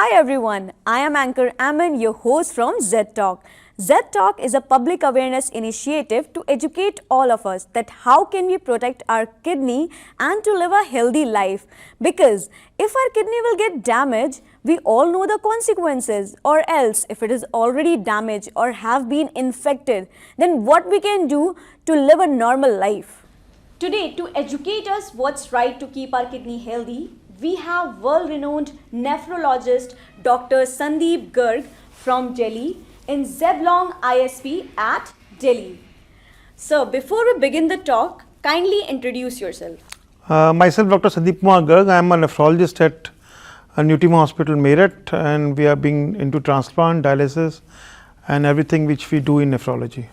Hi everyone, I am Anchor Amin, your host from Z Talk. Z Talk is a public awareness initiative to educate all of us that how can we protect our kidney and to live a healthy life. Because if our kidney will get damaged, we all know the consequences, or else if it is already damaged or have been infected, then what we can do to live a normal life. Today, to educate us what's right to keep our kidney healthy, we have world-renowned nephrologist Dr. Sandeep Garg from Delhi in Zebulon ISP at Delhi. So, before we begin the talk, kindly introduce yourself. Myself, Dr. Sandeep Kumar Garg. I am a nephrologist at Newtima Hospital, Meerut, and we are being into transplant, dialysis, and everything which we do in nephrology.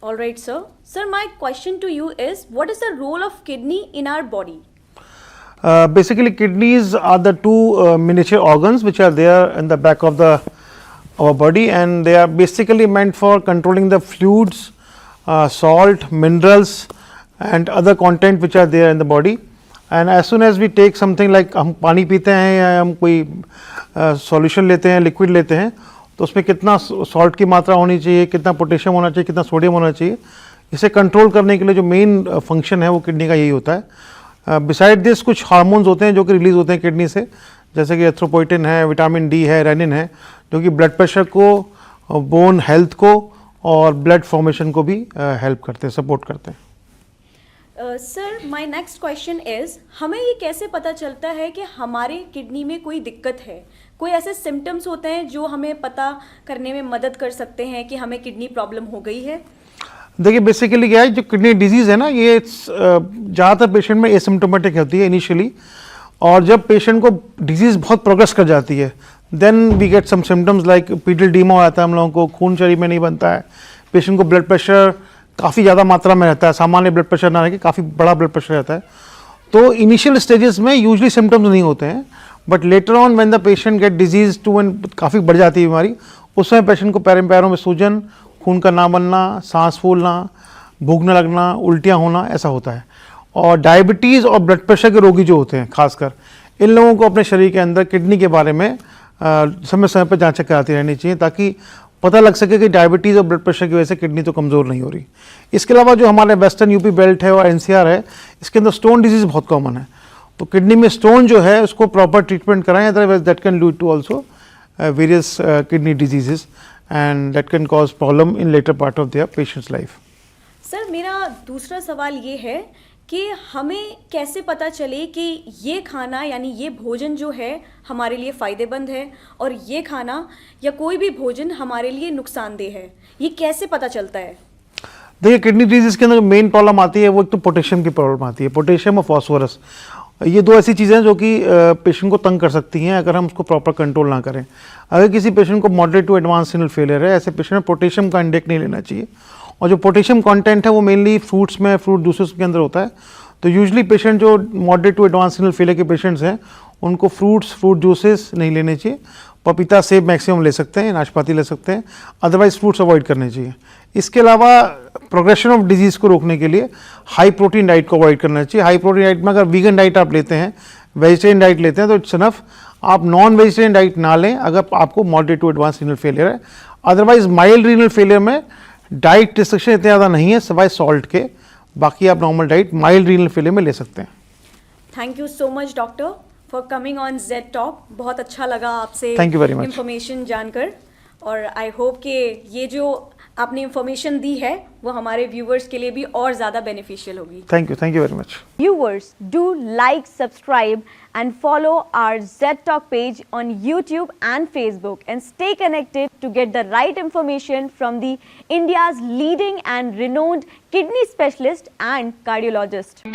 All right, sir. Sir, my question to you is, what is the role of kidney in our body? Basically, kidneys are the two miniature organs which are there in the back of our body, and they are basically meant for controlling the fluids, salt, minerals, and other content which are there in the body. And as soon as we take something like हम पानी पीते हैं या हम कोई solution लेते हैं, liquid लेते हैं, तो उसमें कितना सॉल्ट की मात्रा होनी चाहिए, कितना पोटेशियम होना चाहिए, कितना सोडियम होना चाहिए, इसे कंट्रोल करने के लिए जो मेन फंक्शन है वो किडनी का यही होता है. बिसाइड दिस कुछ हार्मोन्स होते हैं जो कि रिलीज होते हैं किडनी से, जैसे कि एथ्रोपोइटिन है, विटामिन डी है, रेनिन है, जो कि ब्लड प्रेशर को, बोन हेल्थ को और ब्लड फॉर्मेशन को भी हेल्प करते हैं, सपोर्ट करते हैं. Sir, my next question is, हमें ये कैसे पता चलता है कि हमारे किडनी में कोई दिक्कत है? कोई ऐसे सिम्टम्स होते हैं जो हमें पता करने में मदद कर सकते हैं कि हमें किडनी प्रॉब्लम हो गई है? देखिए, बेसिकली क्या है, जो किडनी डिजीज़ है ना, ये ज़्यादातर पेशेंट में एसिम्प्टोमेटिक होती है इनिशियली, और जब पेशेंट को डिजीज़ बहुत प्रोग्रेस कर जाती है, then we get some symptoms like pedal edema हो जाता है हम लोगों को, खून शरीर में नहीं बनता है, पेशेंट को ब्लड प्रेशर काफ़ी ज़्यादा मात्रा में रहता है, सामान्य ब्लड प्रेशर ना रह के काफ़ी बड़ा ब्लड प्रेशर रहता है. तो इनिशियल स्टेजेस में यूजली सिम्टम्स नहीं होते हैं, but later on when the patient get disease to end काफ़ी बढ़ जाती है बीमारी, उस समय पेशेंट को पैरों में सूजन, खून का ना बनना, सांस फूलना, भूख न लगना, उल्टियाँ होना, ऐसा होता है. और डायबिटीज़ और ब्लड प्रेशर के रोगी जो होते हैं खासकर, इन लोगों को अपने शरीर के अंदर किडनी के बारे में समय समय पर जांच कराती रहनी चाहिए, ताकि पता लग सके कि डायबिटीज़ और ब्लड प्रेशर की वजह से किडनी तो कमज़ोर नहीं हो रही. इसके अलावा जो हमारे वेस्टर्न यूपी बेल्ट है और एनसीआर है, इसके अंदर स्टोन डिजीज़ बहुत कॉमन है. तो किडनी में स्टोन जो है उसको प्रॉपर ट्रीटमेंट कराएं, otherwise that can lead to also various kidney diseases and that can cause problem in later part of their patient's life. Sir, मेरा दूसरा सवाल ये है कि हमें कैसे पता चले कि ये खाना यानी ये भोजन जो है हमारे लिए फ़ायदेमंद है और ये खाना या कोई भी भोजन हमारे लिए नुकसानदेह है, ये कैसे पता चलता है? देखिए, किडनी डिजीज़ के अंदर मेन प्रॉब्लम आती है वो एक तो पोटेशियम की प्रॉब्लम आती है, पोटेशियम और फॉस्फोरस. ये दो ऐसी चीज़ें हैं जो कि पेशेंट को तंग कर सकती हैं अगर हम उसको प्रॉपर कंट्रोल ना करें. अगर किसी पेशेंट को moderate to advance renal failure है, ऐसे पेशेंट में पोटेशियम का इंटेक नहीं लेना चाहिए. और जो पोटेशियम कंटेंट है वो मेनली फ्रूट्स में, फ्रूट जूसेस के अंदर होता है. तो यूजुअली पेशेंट जो moderate to advance renal failure के पेशेंट्स हैं, उनको फ्रूट्स, फ्रूट जूसेस नहीं लेने चाहिए. पपीता, सेब मैक्सिमम ले सकते हैं, नाशपाती ले सकते हैं, अदरवाइज फ्रूट्स अवॉइड करने चाहिए. इसके अलावा प्रोग्रेशन ऑफ डिजीज़ को रोकने के लिए हाई प्रोटीन डाइट को अवॉइड करना चाहिए. हाई प्रोटीन डाइट में अगर वीगन डाइट आप लेते हैं, वेजिटेरियन डाइट लेते हैं, तो इट्स इनफ. आप नॉन वेजिटेरियन डाइट ना लें अगर आपको moderate to advance renal failure है. अदरवाइज माइल्ड रीनल फेलियर में डाइट रिस्ट्रिक्शन इतने ज़्यादा नहीं है सिवाय सॉल्ट के, बाकी आप normal diet mild renal failure में ले सकते हैं. Thank you so much doctor for coming on the talk. बहुत अच्छा लगा आपसे इंफॉर्मेशन जानकर, और आई होप कि ये जो आपने इंफॉर्मेशन दी है वो हमारे व्यूवर्स के लिए भी और ज़्यादा बेनिफिशियल होगी. Thank you very much. Viewers, do like, subscribe and follow our Z Talk page on YouTube and Facebook, and stay connected to get the right information from the India's leading and renowned kidney specialist and cardiologist.